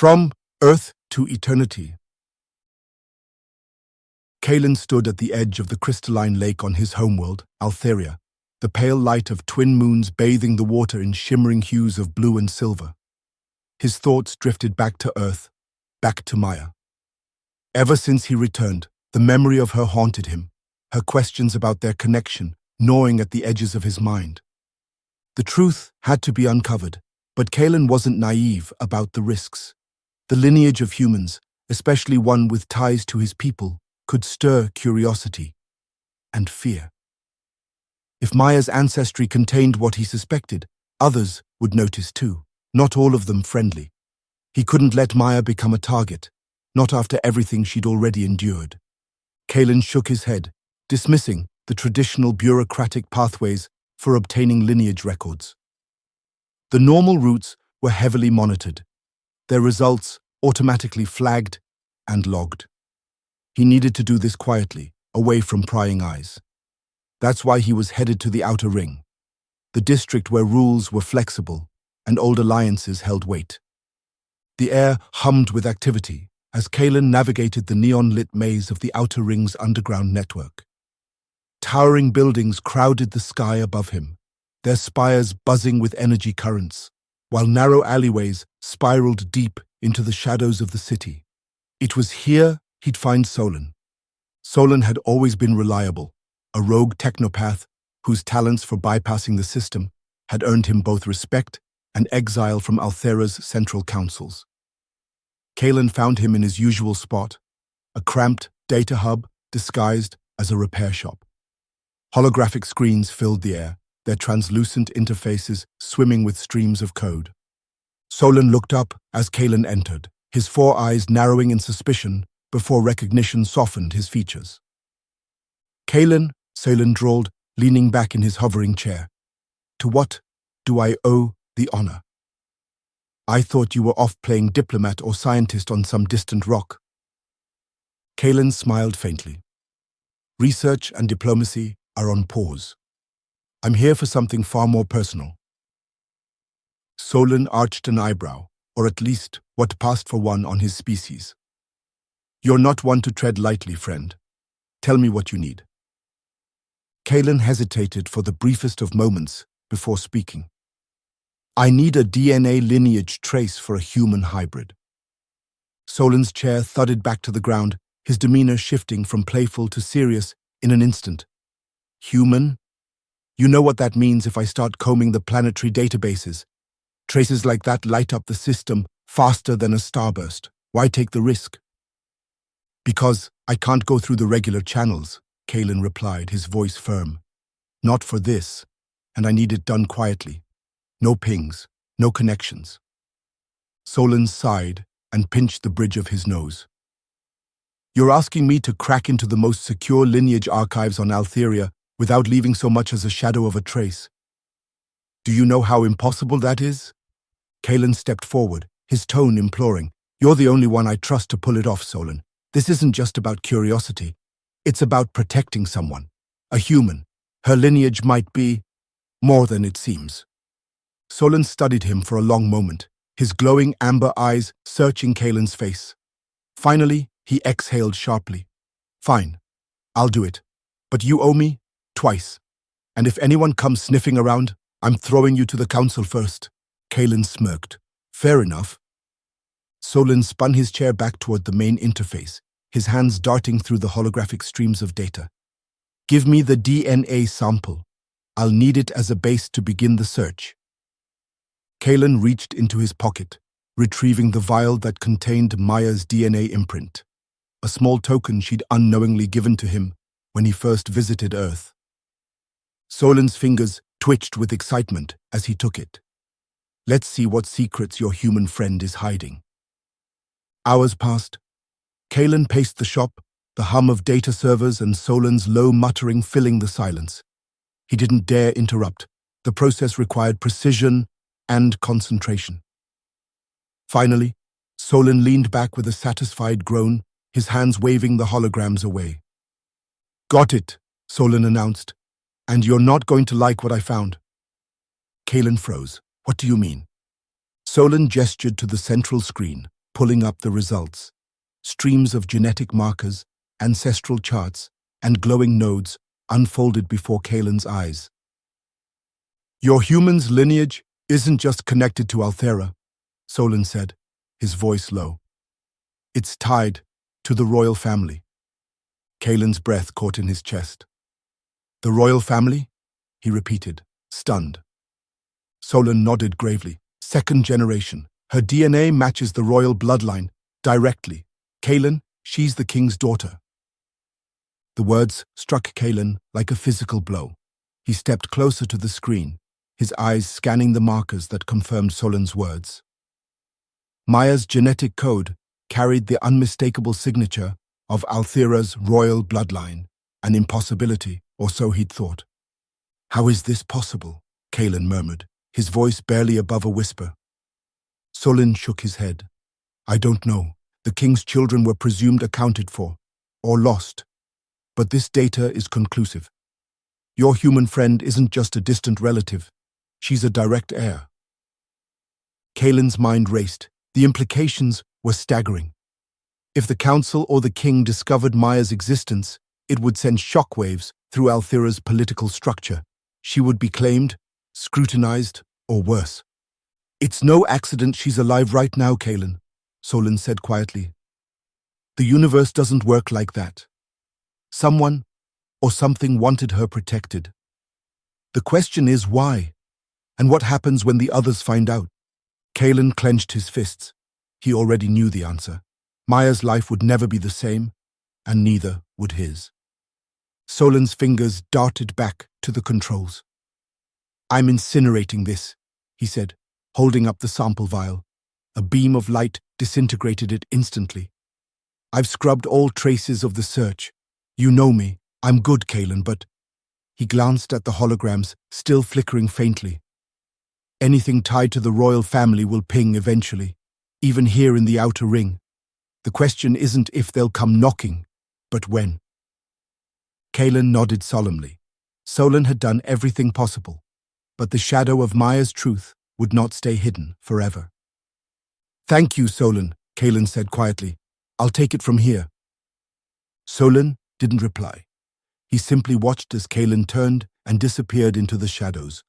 From Earth to Eternity. Kalen stood at the edge of the crystalline lake on his homeworld, Altheria, the pale light of twin moons bathing the water in shimmering hues of blue and silver. His thoughts drifted back to Earth, back to Maya. Ever since he returned, the memory of her haunted him, her questions about their connection gnawing at the edges of his mind. The truth had to be uncovered, but Kalen wasn't naive about the risks. The lineage of humans, especially one with ties to his people, could stir curiosity and fear. If Maya's ancestry contained what he suspected, others would notice too, not all of them friendly. He couldn't let Maya become a target, not after everything she'd already endured. Kalen shook his head, dismissing the traditional bureaucratic pathways for obtaining lineage records. The normal routes were heavily monitored, their results automatically flagged and logged. He needed to do this quietly, away from prying eyes. That's why he was headed to the Outer Ring, the district where rules were flexible and old alliances held weight. The air hummed with activity as Kalen navigated the neon-lit maze of the Outer Ring's underground network. Towering buildings crowded the sky above him, their spires buzzing with energy currents, while narrow alleyways spiraled deep into the shadows of the city. It was here he'd find Solon. Solon had always been reliable, a rogue technopath whose talents for bypassing the system had earned him both respect and exile from Althera's central councils. Kalen found him in his usual spot, a cramped data hub disguised as a repair shop. Holographic screens filled the air, their translucent interfaces swimming with streams of code. Solon looked up as Kalen entered, his four eyes narrowing in suspicion before recognition softened his features. Kalen, Solon drawled, leaning back in his hovering chair. To what do I owe the honor? I thought you were off playing diplomat or scientist on some distant rock. Kalen smiled faintly. Research and diplomacy are on pause. I'm here for something far more personal. Solon arched an eyebrow, or at least what passed for one on his species. You're not one to tread lightly, friend. Tell me what you need. Kalen hesitated for the briefest of moments before speaking. I need a DNA lineage trace for a human hybrid. Solon's chair thudded back to the ground, his demeanor shifting from playful to serious in an instant. Human? You know what that means if I start combing the planetary databases. Traces like that light up the system faster than a starburst. Why take the risk? Because I can't go through the regular channels, Kalen replied, his voice firm. Not for this, and I need it done quietly. No pings, no connections. Solon sighed and pinched the bridge of his nose. You're asking me to crack into the most secure lineage archives on Altheria without leaving so much as a shadow of a trace. Do you know how impossible that is? Kalen stepped forward, his tone imploring. You're the only one I trust to pull it off, Solon. This isn't just about curiosity. It's about protecting someone, a human. Her lineage might be more than it seems. Solon studied him for a long moment, his glowing amber eyes searching Kalen's face. Finally, he exhaled sharply. Fine, I'll do it. But you owe me twice. And if anyone comes sniffing around, I'm throwing you to the council first. Kalen smirked. Fair enough. Solon spun his chair back toward the main interface, his hands darting through the holographic streams of data. Give me the DNA sample. I'll need it as a base to begin the search. Kalen reached into his pocket, retrieving the vial that contained Maya's DNA imprint, a small token she'd unknowingly given to him when he first visited Earth. Solon's fingers twitched with excitement as he took it. Let's see what secrets your human friend is hiding. Hours passed. Kalen paced the shop, the hum of data servers and Solon's low muttering filling the silence. He didn't dare interrupt. The process required precision and concentration. Finally, Solon leaned back with a satisfied groan, his hands waving the holograms away. Got it, Solon announced. And you're not going to like what I found. Kalen froze. What do you mean? Solon gestured to the central screen, pulling up the results. Streams of genetic markers, ancestral charts, and glowing nodes unfolded before Kaelin's eyes. "Your human's lineage isn't just connected to Althera," Solon said, his voice low. "It's tied to the royal family." Kaelin's breath caught in his chest. "The royal family?" he repeated, stunned. Solon nodded gravely. "Second generation. Her DNA matches the royal bloodline directly. Kaelin, she's the king's daughter." The words struck Kaelin like a physical blow. He stepped closer to the screen, his eyes scanning the markers that confirmed Solon's words. Maya's genetic code carried the unmistakable signature of Althera's royal bloodline, an impossibility, or so he'd thought. "How is this possible?" Kaelin murmured, his voice barely above a whisper. Solon shook his head. "I don't know. The king's children were presumed accounted for, or lost. But this data is conclusive. Your human friend isn't just a distant relative. She's a direct heir." Kaelin's mind raced. The implications were staggering. If the council or the king discovered Maya's existence, it would send shockwaves through Althera's political structure. She would be claimed, scrutinized, or worse. "It's no accident she's alive right now, Kaelin," Solon said quietly. "The universe doesn't work like that. Someone or something wanted her protected. The question is why, and what happens when the others find out?" Kaelin clenched his fists. He already knew the answer. Maya's life would never be the same, and neither would his. Solon's fingers darted back to the controls. "I'm incinerating this," he said, holding up the sample vial. A beam of light disintegrated it instantly. "I've scrubbed all traces of the search. You know me. I'm good, Kaelin, but..." He glanced at the holograms, still flickering faintly. "Anything tied to the royal family will ping eventually, even here in the outer ring. The question isn't if they'll come knocking, but when." Kaelin nodded solemnly. Solon had done everything possible, but the shadow of Maya's truth would not stay hidden forever. "Thank you, Solon," Kaelin said quietly. "I'll take it from here." Solon didn't reply. He simply watched as Kaelin turned and disappeared into the shadows,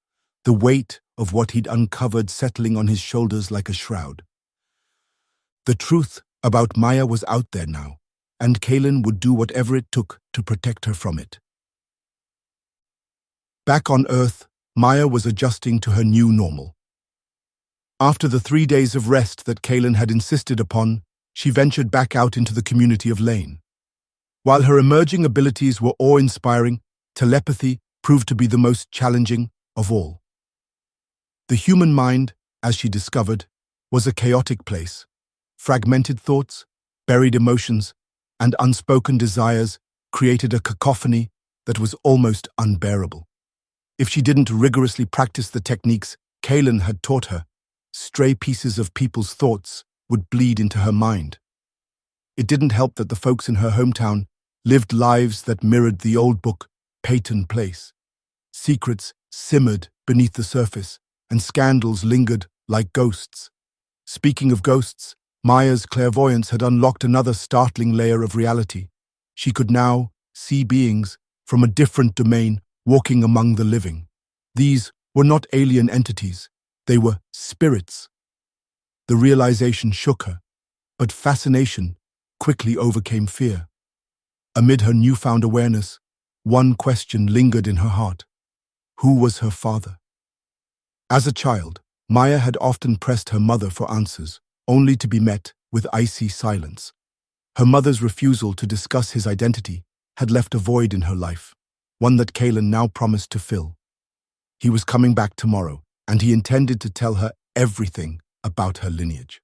the weight of what he'd uncovered settling on his shoulders like a shroud. The truth about Maya was out there now, and Kaelin would do whatever it took to protect her from it. Back on Earth, Maya was adjusting to her new normal. After the 3 days of rest that Kaelin had insisted upon, she ventured back out into the community of Lane. While her emerging abilities were awe-inspiring, telepathy proved to be the most challenging of all. The human mind, as she discovered, was a chaotic place. Fragmented thoughts, buried emotions, and unspoken desires created a cacophony that was almost unbearable. If she didn't rigorously practice the techniques Kaelin had taught her, stray pieces of people's thoughts would bleed into her mind. It didn't help that the folks in her hometown lived lives that mirrored the old book, Peyton Place. Secrets simmered beneath the surface, and scandals lingered like ghosts. Speaking of ghosts, Maya's clairvoyance had unlocked another startling layer of reality. She could now see beings from a different domain walking among the living. These were not alien entities, they were spirits. The realization shook her, but fascination quickly overcame fear. Amid her newfound awareness, one question lingered in her heart. Who was her father? As a child, Maya had often pressed her mother for answers, only to be met with icy silence. Her mother's refusal to discuss his identity had left a void in her life, one that Kaelin now promised to fill. He was coming back tomorrow, and he intended to tell her everything about her lineage.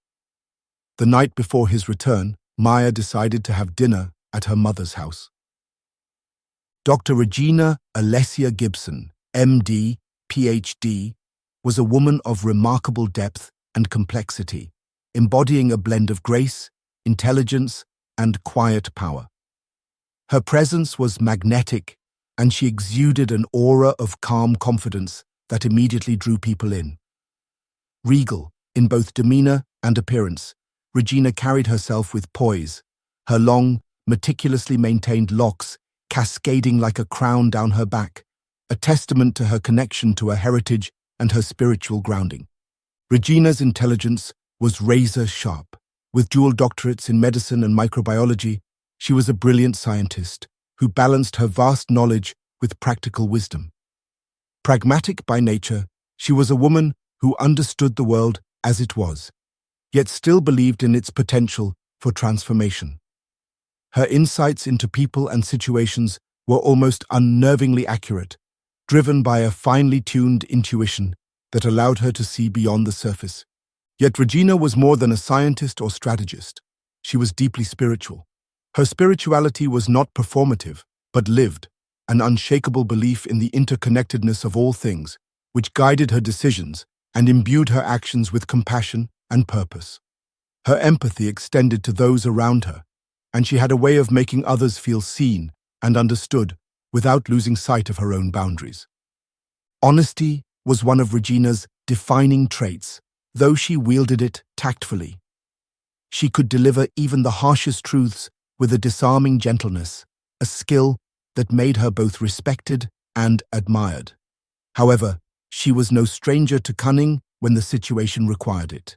The night before his return, Maya decided to have dinner at her mother's house. Dr. Regina Alessia Gibson, MD, PhD, was a woman of remarkable depth and complexity, embodying a blend of grace, intelligence, and quiet power. Her presence was magnetic, and she exuded an aura of calm confidence that immediately drew people in. Regal, in both demeanor and appearance, Regina carried herself with poise, her long, meticulously maintained locks cascading like a crown down her back, a testament to her connection to her heritage and her spiritual grounding. Regina's intelligence was razor-sharp. With dual doctorates in medicine and microbiology, she was a brilliant scientist who balanced her vast knowledge with practical wisdom. Pragmatic by nature, she was a woman who understood the world as it was, yet still believed in its potential for transformation. Her insights into people and situations were almost unnervingly accurate, driven by a finely tuned intuition that allowed her to see beyond the surface. Yet Regina was more than a scientist or strategist. She was deeply spiritual. Her spirituality was not performative, but lived, an unshakable belief in the interconnectedness of all things, which guided her decisions and imbued her actions with compassion and purpose. Her empathy extended to those around her, and she had a way of making others feel seen and understood without losing sight of her own boundaries. Honesty was one of Regina's defining traits, though she wielded it tactfully. She could deliver even the harshest truths with a disarming gentleness, a skill that made her both respected and admired. However, she was no stranger to cunning when the situation required it.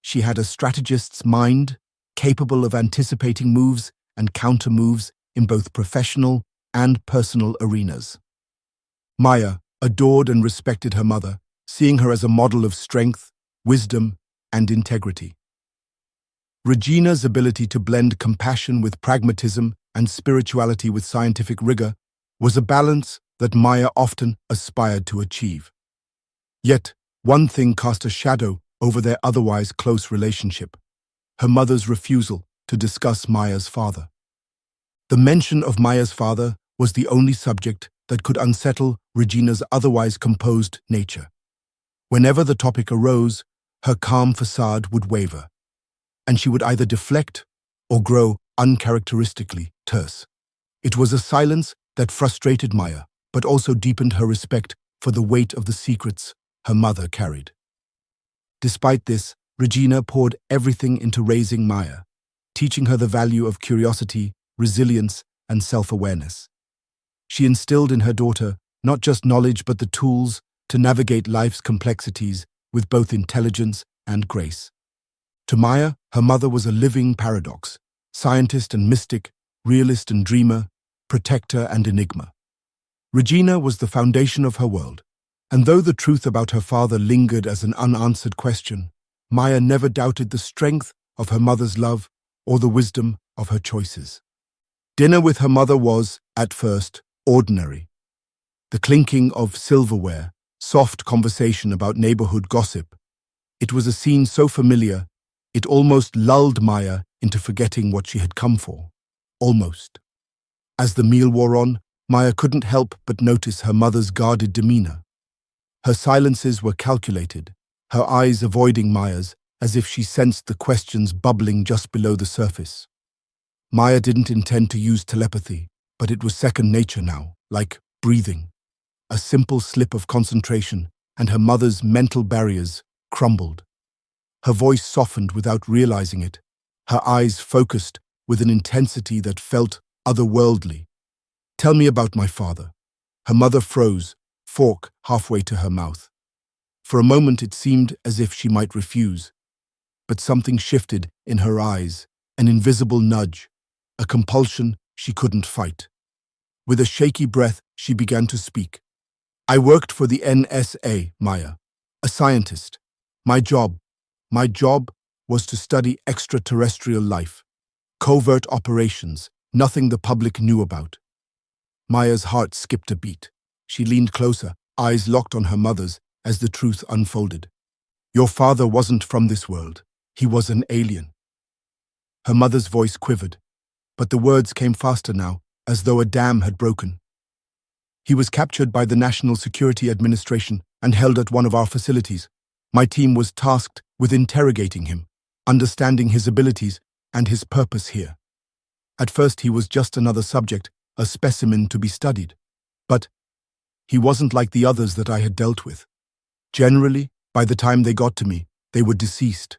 She had a strategist's mind, capable of anticipating moves and counter-moves in both professional and personal arenas. Maya adored and respected her mother, seeing her as a model of strength, wisdom, and integrity. Regina's ability to blend compassion with pragmatism and spirituality with scientific rigor was a balance that Maya often aspired to achieve. Yet, one thing cast a shadow over their otherwise close relationship: her mother's refusal to discuss Maya's father. The mention of Maya's father was the only subject that could unsettle Regina's otherwise composed nature. Whenever the topic arose, her calm facade would waver, and she would either deflect or grow uncharacteristically terse. It was a silence that frustrated Maya, but also deepened her respect for the weight of the secrets her mother carried. Despite this, Regina poured everything into raising Maya, teaching her the value of curiosity, resilience, and self-awareness. She instilled in her daughter not just knowledge but the tools to navigate life's complexities with both intelligence and grace. To Maya, her mother was a living paradox: scientist and mystic, realist and dreamer, protector and enigma. Regina was the foundation of her world, and though the truth about her father lingered as an unanswered question, Maya never doubted the strength of her mother's love or the wisdom of her choices. Dinner with her mother was, at first, ordinary. The clinking of silverware, soft conversation about neighborhood gossip. It was a scene so familiar, it almost lulled Maya into forgetting what she had come for. Almost. As the meal wore on, Maya couldn't help but notice her mother's guarded demeanor. Her silences were calculated, her eyes avoiding Maya's, as if she sensed the questions bubbling just below the surface. Maya didn't intend to use telepathy, but it was second nature now, like breathing. A simple slip of concentration, and her mother's mental barriers crumbled. Her voice softened without realizing it, her eyes focused with an intensity that felt otherworldly. "Tell me about my father." Her mother froze, fork halfway to her mouth. For a moment it seemed as if she might refuse, but something shifted in her eyes, an invisible nudge, a compulsion she couldn't fight. With a shaky breath, she began to speak. "I worked for the NSA, Maya, a scientist. My job was to study extraterrestrial life, covert operations, nothing the public knew about." Maya's heart skipped a beat. She leaned closer, eyes locked on her mother's as the truth unfolded. "Your father wasn't from this world. He was an alien." Her mother's voice quivered, but the words came faster now, as though a dam had broken. "He was captured by the National Security Administration and held at one of our facilities. My team was tasked with interrogating him, understanding his abilities and his purpose here. At first he was just another subject, a specimen to be studied. But he wasn't like the others that I had dealt with. Generally, by the time they got to me, they were deceased.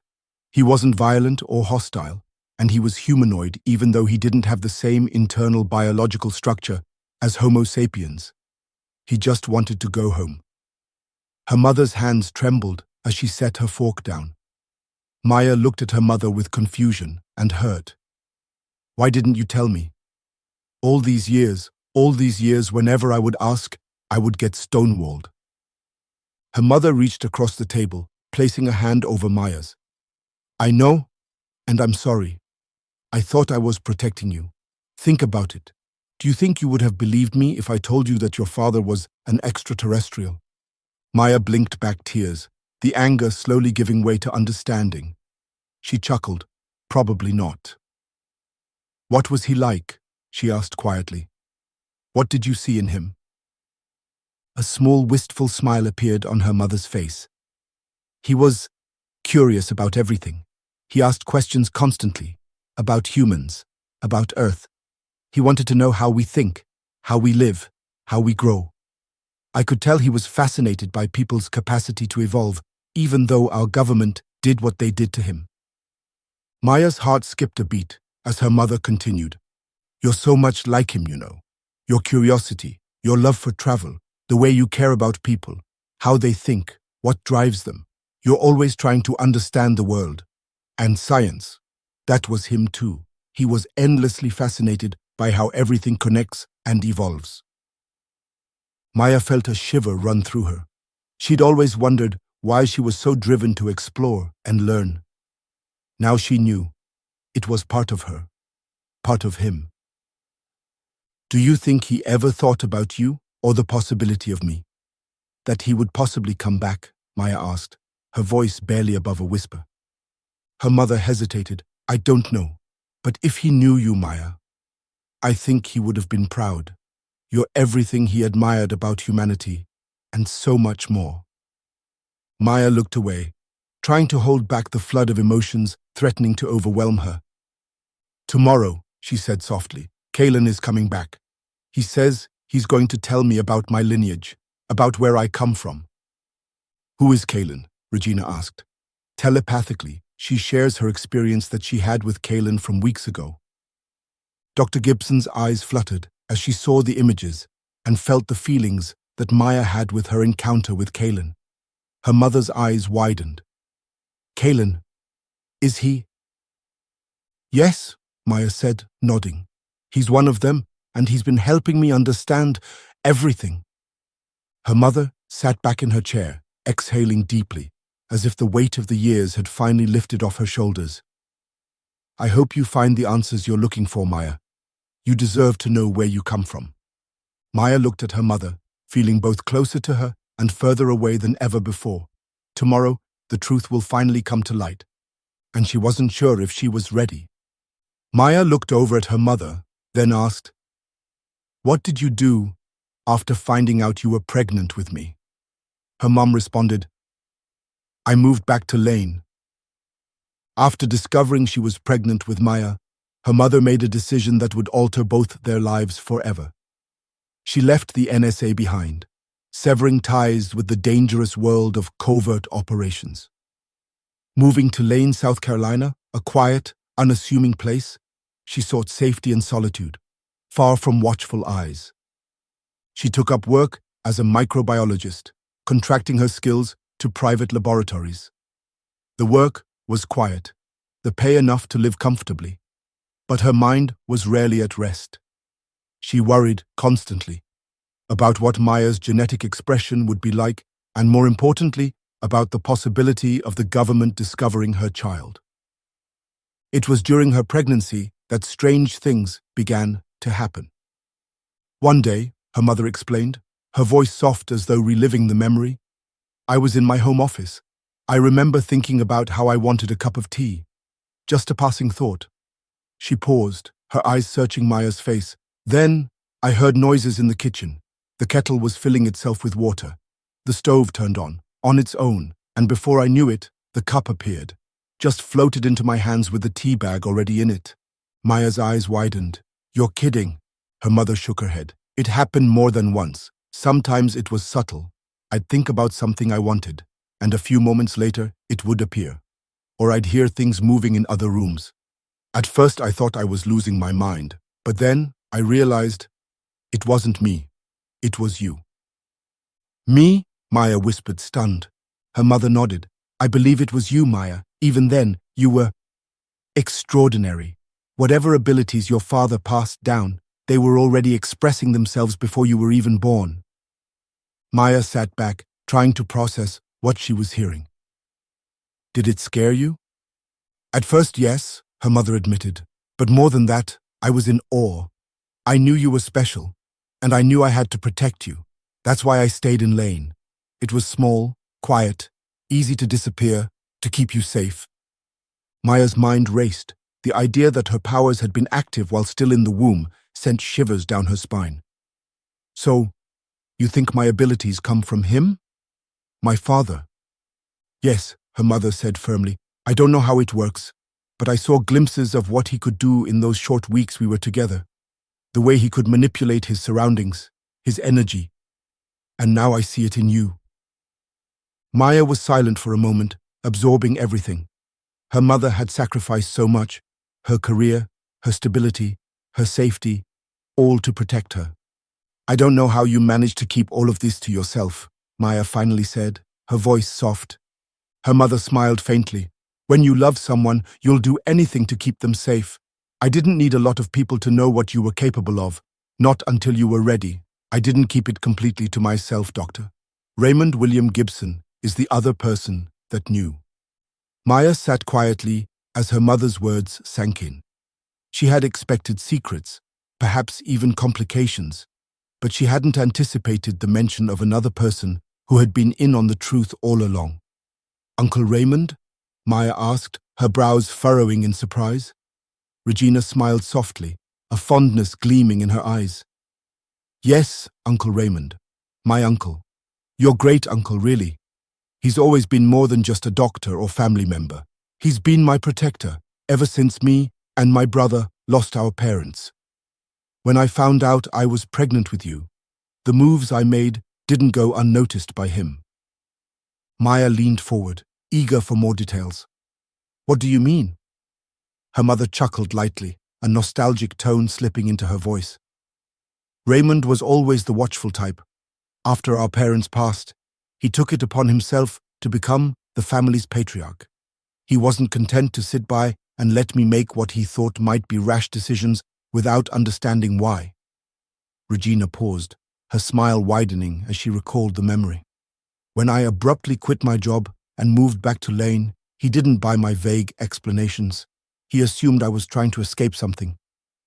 He wasn't violent or hostile, and he was humanoid even though he didn't have the same internal biological structure as Homo sapiens. He just wanted to go home. Her mother's hands trembled as she set her fork down. Maya looked at her mother with confusion and hurt. Why didn't you tell me? All these years, whenever I would ask, I would get stonewalled. Her mother reached across the table, placing a hand over Maya's. I know, and I'm sorry. I thought I was protecting you. Think about it. Do you think you would have believed me if I told you that your father was an extraterrestrial? Maya blinked back tears, the anger slowly giving way to understanding. She chuckled. Probably not. What was he like? She asked quietly. What did you see in him? A small, wistful smile appeared on her mother's face. He was curious about everything. He asked questions constantly, about humans, about Earth. He wanted to know how we think, how we live, how we grow. I could tell he was fascinated by people's capacity to evolve, even though our government did what they did to him. Maya's heart skipped a beat as her mother continued. You're so much like him, you know. Your curiosity, your love for travel, the way you care about people, how they think, what drives them. You're always trying to understand the world. And science. That was him too. He was endlessly fascinated by how everything connects and evolves. Maya felt a shiver run through her. She'd always wondered why she was so driven to explore and learn. Now she knew. It was part of her. Part of him. Do you think he ever thought about you or the possibility of me? That he would possibly come back? Maya asked, her voice barely above a whisper. Her mother hesitated. I don't know. But if he knew you, Maya, I think he would have been proud. You're everything he admired about humanity, and so much more. Maya looked away, trying to hold back the flood of emotions threatening to overwhelm her. Tomorrow, she said softly, Kalen is coming back. He says he's going to tell me about my lineage, about where I come from. Who is Kalen? Regina asked. Telepathically, she shares her experience that she had with Kalen from weeks ago. Dr. Gibson's eyes fluttered as she saw the images and felt the feelings that Maya had with her encounter with Kalen. Her mother's eyes widened. Kalen, is he? Yes, Maya said, nodding. He's one of them, and he's been helping me understand everything. Her mother sat back in her chair, exhaling deeply, as if the weight of the years had finally lifted off her shoulders. I hope you find the answers you're looking for, Maya. You deserve to know where you come from. Maya looked at her mother, feeling both closer to her and further away than ever before. Tomorrow, the truth will finally come to light, and she wasn't sure if she was ready. Maya looked over at her mother, then asked, What did you do after finding out you were pregnant with me? Her mom responded, I moved back to Lane. After discovering she was pregnant with Maya, her mother made a decision that would alter both their lives forever. She left the NSA behind, severing ties with the dangerous world of covert operations. Moving to Lane, South Carolina, a quiet, unassuming place, she sought safety and solitude, far from watchful eyes. She took up work as a microbiologist, contracting her skills to private laboratories. The work was quiet, the pay enough to live comfortably, but her mind was rarely at rest. She worried constantly about what Maya's genetic expression would be like, and more importantly, about the possibility of the government discovering her child. It was during her pregnancy that strange things began to happen. One day, her mother explained, her voice soft as though reliving the memory, I was in my home office. I remember thinking about how I wanted a cup of tea. Just a passing thought. She paused, her eyes searching Maya's face. Then, I heard noises in the kitchen. The kettle was filling itself with water. The stove turned on its own, and before I knew it, the cup appeared, just floated into my hands with the tea bag already in it. Maya's eyes widened. You're kidding. Her mother shook her head. It happened more than once. Sometimes it was subtle. I'd think about something I wanted, and a few moments later, it would appear. or I'd hear things moving in other rooms. At first I thought I was losing my mind, but then I realized it wasn't me, it was you. Me? Maya whispered, stunned. Her mother nodded. I believe it was you, Maya. Even then, you were extraordinary. Whatever abilities your father passed down, they were already expressing themselves before you were even born. Maya sat back, trying to process what she was hearing. Did it scare you? At first, yes, her mother admitted. But more than that, I was in awe. I knew you were special, and I knew I had to protect you. That's why I stayed in Lane. It was small, quiet, easy to disappear, to keep you safe. Maya's mind raced. The idea that her powers had been active while still in the womb sent shivers down her spine. So, you think my abilities come from him? My father? Yes, her mother said firmly. I don't know how it works, but I saw glimpses of what he could do in those short weeks we were together. The way he could manipulate his surroundings, his energy. And now I see it in you. Maya was silent for a moment, absorbing everything. Her mother had sacrificed so much, her career, her stability, her safety, all to protect her. I don't know how you managed to keep all of this to yourself, Maya finally said, her voice soft. Her mother smiled faintly. When you love someone, you'll do anything to keep them safe. I didn't need a lot of people to know what you were capable of. Not until you were ready. I didn't keep it completely to myself, Doctor. Raymond William Gibson is the other person that knew. Maya sat quietly as her mother's words sank in. She had expected secrets, perhaps even complications, but she hadn't anticipated the mention of another person who had been in on the truth all along. Uncle Raymond? Maya asked, her brows furrowing in surprise. Regina smiled softly, a fondness gleaming in her eyes. Yes, Uncle Raymond. My uncle. Your great-uncle, really. He's always been more than just a doctor or family member. He's been my protector, ever since me and my brother lost our parents. When I found out I was pregnant with you, the moves I made didn't go unnoticed by him. Maya leaned forward, eager for more details. What do you mean? Her mother chuckled lightly, a nostalgic tone slipping into her voice. Raymond was always the watchful type. After our parents passed, he took it upon himself to become the family's patriarch. He wasn't content to sit by and let me make what he thought might be rash decisions without understanding why. Regina paused, her smile widening as she recalled the memory. When I abruptly quit my job and moved back to Lane, he didn't buy my vague explanations. He assumed I was trying to escape something,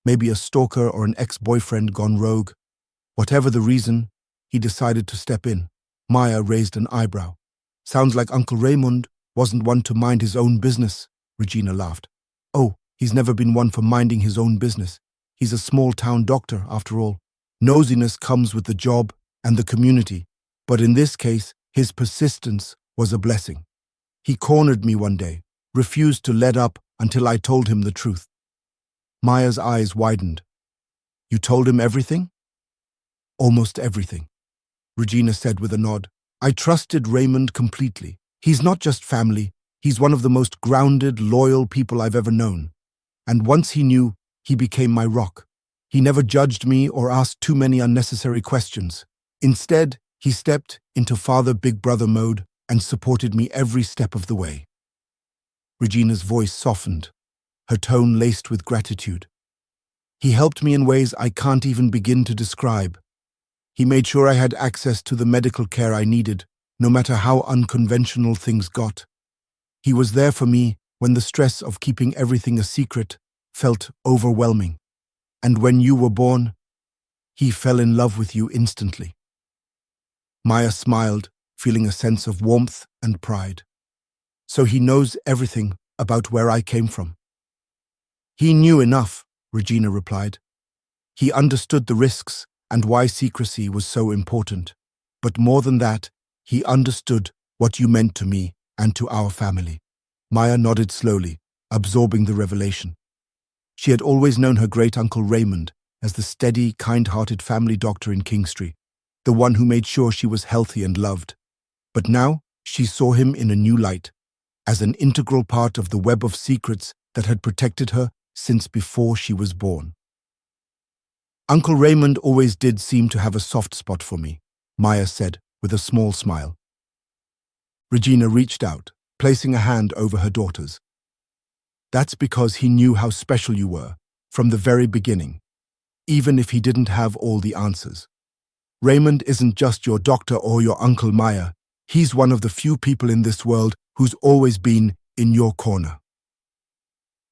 maybe a stalker or an ex-boyfriend gone rogue. Whatever the reason, he decided to step in. Maya raised an eyebrow. Sounds like Uncle Raymond wasn't one to mind his own business, Regina laughed. Oh, he's never been one for minding his own business. He's a small-town doctor, after all. Nosiness comes with the job and the community, but in this case, his persistence was a blessing. He cornered me one day, refused to let up until I told him the truth. Maya's eyes widened. You told him everything? Almost everything, Regina said with a nod. I trusted Raymond completely. He's not just family, he's one of the most grounded, loyal people I've ever known. And once he knew, he became my rock. He never judged me or asked too many unnecessary questions. Instead, he stepped into Father Big Brother mode and supported me every step of the way. Regina's voice softened, her tone laced with gratitude. He helped me in ways I can't even begin to describe. He made sure I had access to the medical care I needed, no matter how unconventional things got. He was there for me when the stress of keeping everything a secret felt overwhelming. And when you were born, he fell in love with you instantly. Maya smiled, feeling a sense of warmth and pride. So he knows everything about where I came from. He knew enough, Regina replied. He understood the risks and why secrecy was so important. But more than that, he understood what you meant to me and to our family. Maya nodded slowly, absorbing the revelation. She had always known her great-uncle Raymond as the steady, kind-hearted family doctor in Kingstree, the one who made sure she was healthy and loved. But now she saw him in a new light, as an integral part of the web of secrets that had protected her since before she was born. Uncle Raymond always did seem to have a soft spot for me, Maya said with a small smile. Regina reached out, placing a hand over her daughter's. That's because he knew how special you were, from the very beginning, even if he didn't have all the answers. Raymond isn't just your doctor or your Uncle Maya. He's one of the few people in this world who's always been in your corner.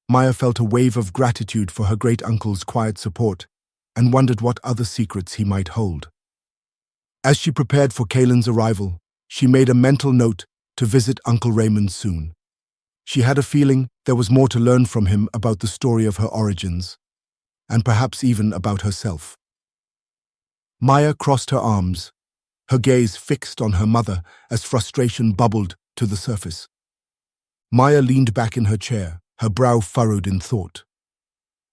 Maya felt a wave of gratitude for her great-uncle's quiet support and wondered what other secrets he might hold. As she prepared for Kaylin's arrival, she made a mental note to visit Uncle Raymond soon. She had a feeling there was more to learn from him about the story of her origins, and perhaps even about herself. Maya crossed her arms, her gaze fixed on her mother as frustration bubbled to the surface. Maya leaned back in her chair, her brow furrowed in thought.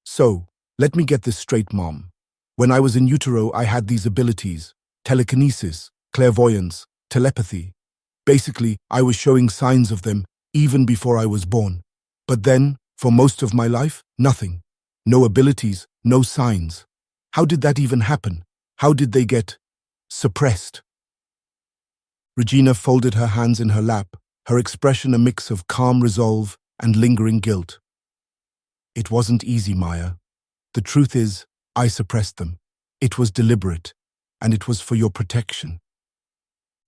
So, let me get this straight, Mom. When I was in utero, I had these abilities: telekinesis, clairvoyance, telepathy. Basically, I was showing signs of them even before I was born. But then, for most of my life, nothing. No abilities, no signs. How did that even happen? How did they get suppressed? Regina folded her hands in her lap, her expression a mix of calm resolve and lingering guilt. It wasn't easy, Maya. The truth is, I suppressed them. It was deliberate, and it was for your protection.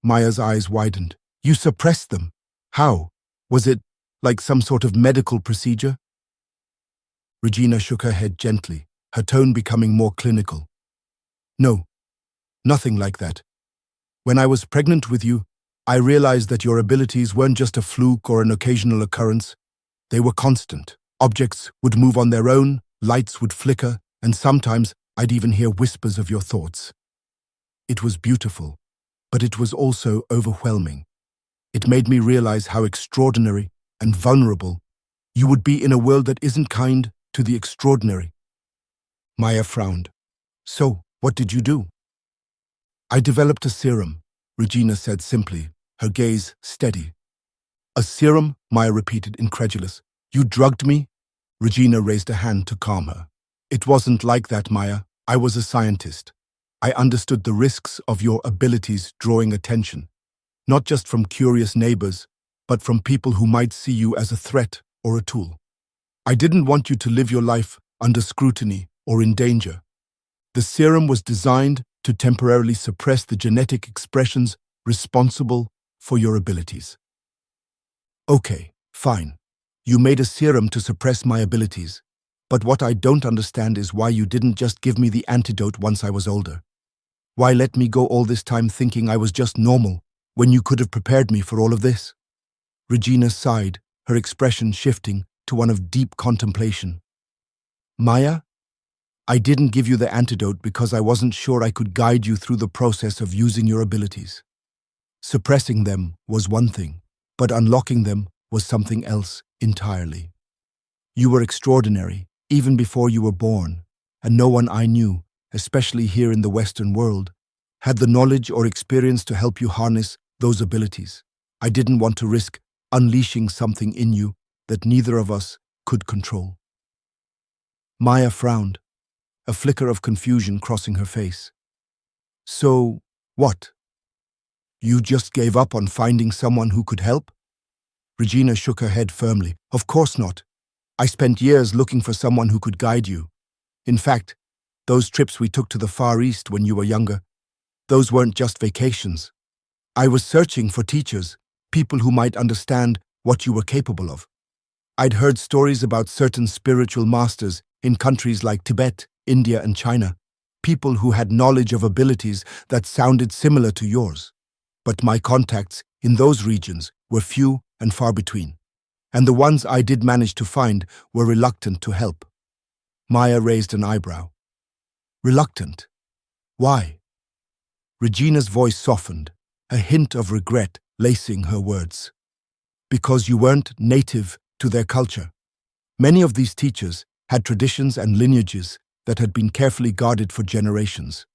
Maya's eyes widened. You suppressed them? How? Was it like some sort of medical procedure? Regina shook her head gently, her tone becoming more clinical. No, nothing like that. When I was pregnant with you, I realized that your abilities weren't just a fluke or an occasional occurrence. They were constant. Objects would move on their own, lights would flicker, and sometimes I'd even hear whispers of your thoughts. It was beautiful, but it was also overwhelming. It made me realize how extraordinary and vulnerable you would be in a world that isn't kind to the extraordinary. Maya frowned. So, what did you do? I developed a serum, Regina said simply, her gaze steady. A serum? Maya repeated, incredulous. You drugged me? Regina raised a hand to calm her. It wasn't like that, Maya. I was a scientist. I understood the risks of your abilities drawing attention, not just from curious neighbors, but from people who might see you as a threat or a tool. I didn't want you to live your life under scrutiny or in danger. The serum was designed to temporarily suppress the genetic expressions responsible for your abilities. Okay, fine. You made a serum to suppress my abilities, but what I don't understand is why you didn't just give me the antidote once I was older. Why let me go all this time thinking I was just normal when you could have prepared me for all of this? Regina sighed, her expression shifting to one of deep contemplation. Maya, I didn't give you the antidote because I wasn't sure I could guide you through the process of using your abilities. Suppressing them was one thing, but unlocking them was something else entirely. You were extraordinary, even before you were born, and no one I knew, especially here in the Western world, had the knowledge or experience to help you harness those abilities. I didn't want to risk unleashing something in you that neither of us could control. Maya frowned, a flicker of confusion crossing her face. So, what? You just gave up on finding someone who could help? Regina shook her head firmly. Of course not. I spent years looking for someone who could guide you. In fact, those trips we took to the Far East when you were younger, those weren't just vacations. I was searching for teachers, people who might understand what you were capable of. I'd heard stories about certain spiritual masters in countries like Tibet, India, and China, people who had knowledge of abilities that sounded similar to yours. But my contacts in those regions were few and far between, and the ones I did manage to find were reluctant to help. Maya raised an eyebrow. Reluctant? Why? Regina's voice softened, a hint of regret lacing her words. Because you weren't native to their culture. Many of these teachers had traditions and lineages that had been carefully guarded for generations.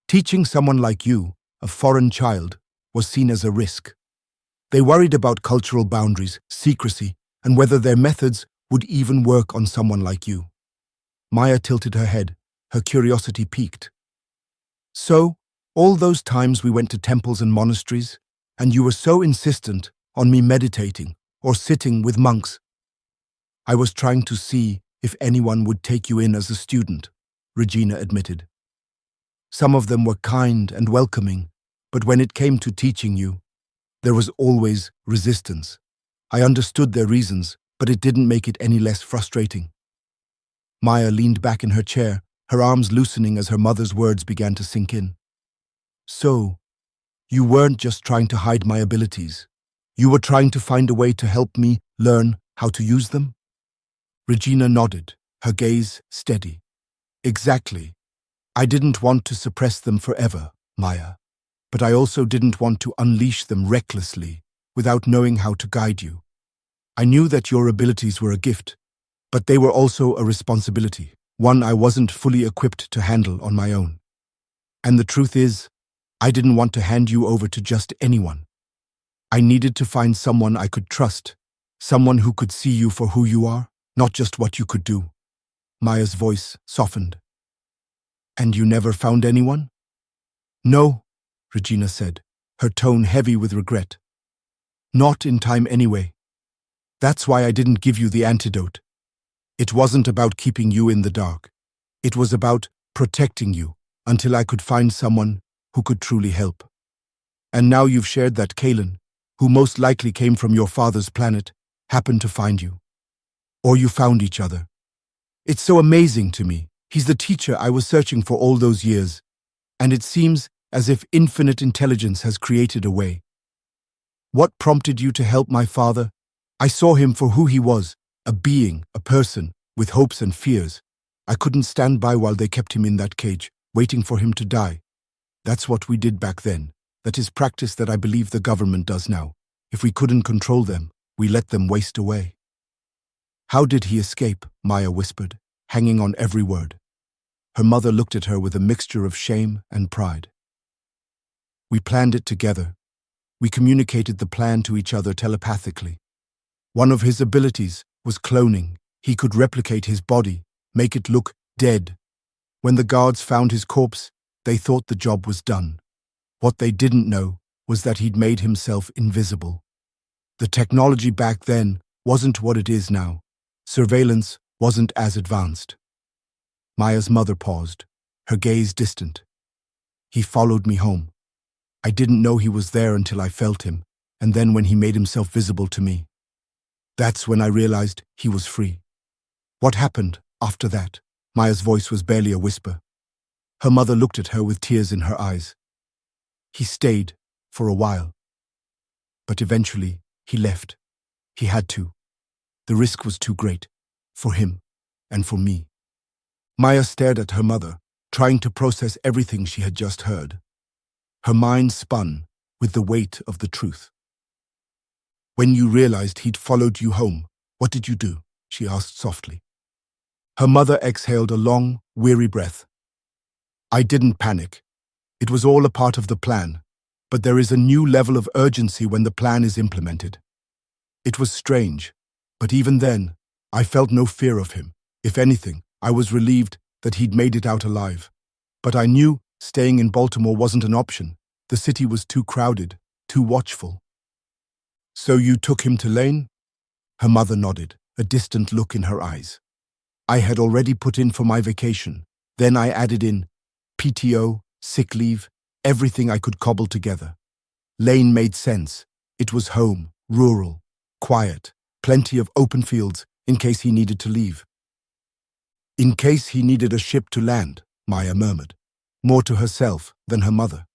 Teaching someone like you, a foreign child, was seen as a risk. They worried about cultural boundaries, secrecy, and whether their methods would even work on someone like you. Maya tilted her head, her curiosity piqued. So, all those times we went to temples and monasteries, and you were so insistent on me meditating or sitting with monks. I was trying to see if anyone would take you in as a student, Regina admitted. Some of them were kind and welcoming, but when it came to teaching you, there was always resistance. I understood their reasons, but it didn't make it any less frustrating. Maya leaned back in her chair, her arms loosening as her mother's words began to sink in. So, you weren't just trying to hide my abilities. You were trying to find a way to help me learn how to use them? Regina nodded, her gaze steady. Exactly. I didn't want to suppress them forever, Maya. But I also didn't want to unleash them recklessly, without knowing how to guide you. I knew that your abilities were a gift, but they were also a responsibility, one I wasn't fully equipped to handle on my own. And the truth is, I didn't want to hand you over to just anyone. I needed to find someone I could trust, someone who could see you for who you are, not just what you could do. Maya's voice softened. And you never found anyone? No, Regina said, her tone heavy with regret. Not in time anyway. That's why I didn't give you the antidote. It wasn't about keeping you in the dark. It was about protecting you until I could find someone who could truly help. And now you've shared that Kalen, who most likely came from your father's planet, happened to find you. Or you found each other. It's so amazing to me. He's the teacher I was searching for all those years, and it seems as if infinite intelligence has created a way. What prompted you to help my father? I saw him for who he was, a being, a person, with hopes and fears. I couldn't stand by while they kept him in that cage, waiting for him to die. That's what we did back then. That is practice that I believe the government does now. If we couldn't control them, we let them waste away. How did he escape? Maya whispered, hanging on every word. Her mother looked at her with a mixture of shame and pride. We planned it together. We communicated the plan to each other telepathically. One of his abilities was cloning. He could replicate his body, make it look dead. When the guards found his corpse, they thought the job was done. What they didn't know was that he'd made himself invisible. The technology back then wasn't what it is now. Surveillance wasn't as advanced. Maya's mother paused, her gaze distant. He followed me home. I didn't know he was there until I felt him, and then when he made himself visible to me. That's when I realized he was free. What happened after that? Maya's voice was barely a whisper. Her mother looked at her with tears in her eyes. He stayed for a while. But eventually, he left. He had to. The risk was too great, for him and for me. Maya stared at her mother, trying to process everything she had just heard. Her mind spun with the weight of the truth. When you realized he'd followed you home, what did you do? She asked softly. Her mother exhaled a long, weary breath. I didn't panic. It was all a part of the plan, but there is a new level of urgency when the plan is implemented. It was strange, but even then, I felt no fear of him. If anything, I was relieved that he'd made it out alive. But I knew staying in Baltimore wasn't an option. The city was too crowded, too watchful. So you took him to Lane? Her mother nodded, a distant look in her eyes. I had already put in for my vacation. Then I added in PTO, sick leave, everything I could cobble together. Lane made sense. It was home, rural, quiet, plenty of open fields in case he needed to leave. In case he needed a ship to land, Maya murmured, more to herself than her mother.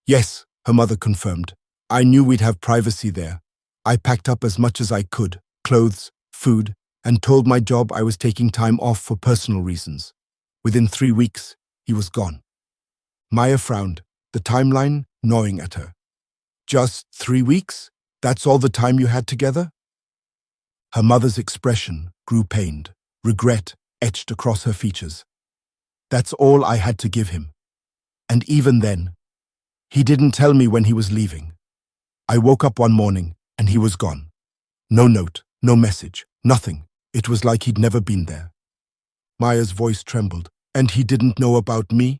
Yes, her mother confirmed. I knew we'd have privacy there. I packed up as much as I could, clothes, food, and told my job I was taking time off for personal reasons. Within 3 weeks, he was gone. Maya frowned, the timeline gnawing at her. Just 3 weeks? That's all the time you had together? Her mother's expression grew pained, regret etched across her features. That's all I had to give him. And even then, he didn't tell me when he was leaving. I woke up one morning and he was gone. No note, no message, nothing. It was like he'd never been there. Maya's voice trembled. And he didn't know about me?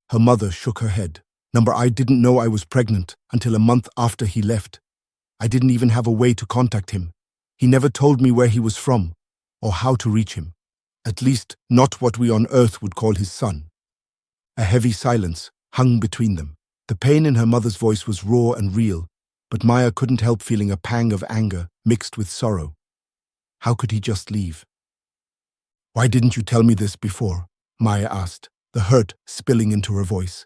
Her mother shook her head. I didn't know I was pregnant until a month after he left. I didn't even have a way to contact him. He never told me where he was from or how to reach him. At least not what we on Earth would call his son. A heavy silence hung between them. The pain in her mother's voice was raw and real, but Maya couldn't help feeling a pang of anger mixed with sorrow. How could he just leave? Why didn't you tell me this before? Maya asked, the hurt spilling into her voice.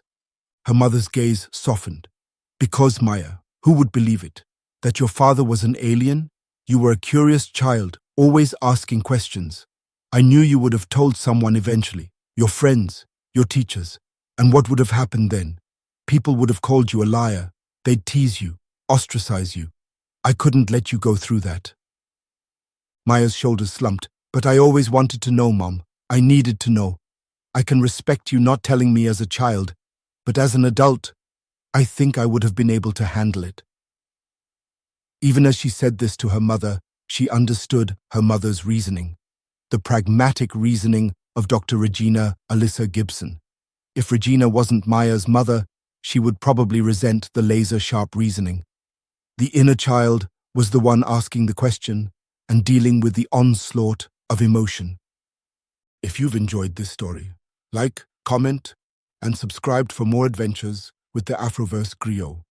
Her mother's gaze softened. Because, Maya, who would believe it? That your father was an alien? You were a curious child, always asking questions. I knew you would have told someone eventually, your friends, your teachers. And what would have happened then? People would have called you a liar. They'd tease you, ostracize you. I couldn't let you go through that. Maya's shoulders slumped. But I always wanted to know, Mom. I needed to know. I can respect you not telling me as a child, but as an adult, I think I would have been able to handle it. Even as she said this to her mother, she understood her mother's reasoning. The pragmatic reasoning of Dr. Regina Alyssa Gibson. If Regina wasn't Maya's mother, she would probably resent the laser-sharp reasoning. The inner child was the one asking the question and dealing with the onslaught of emotion. If you've enjoyed this story, like, comment, and subscribe for more adventures with the Afroverse Griot.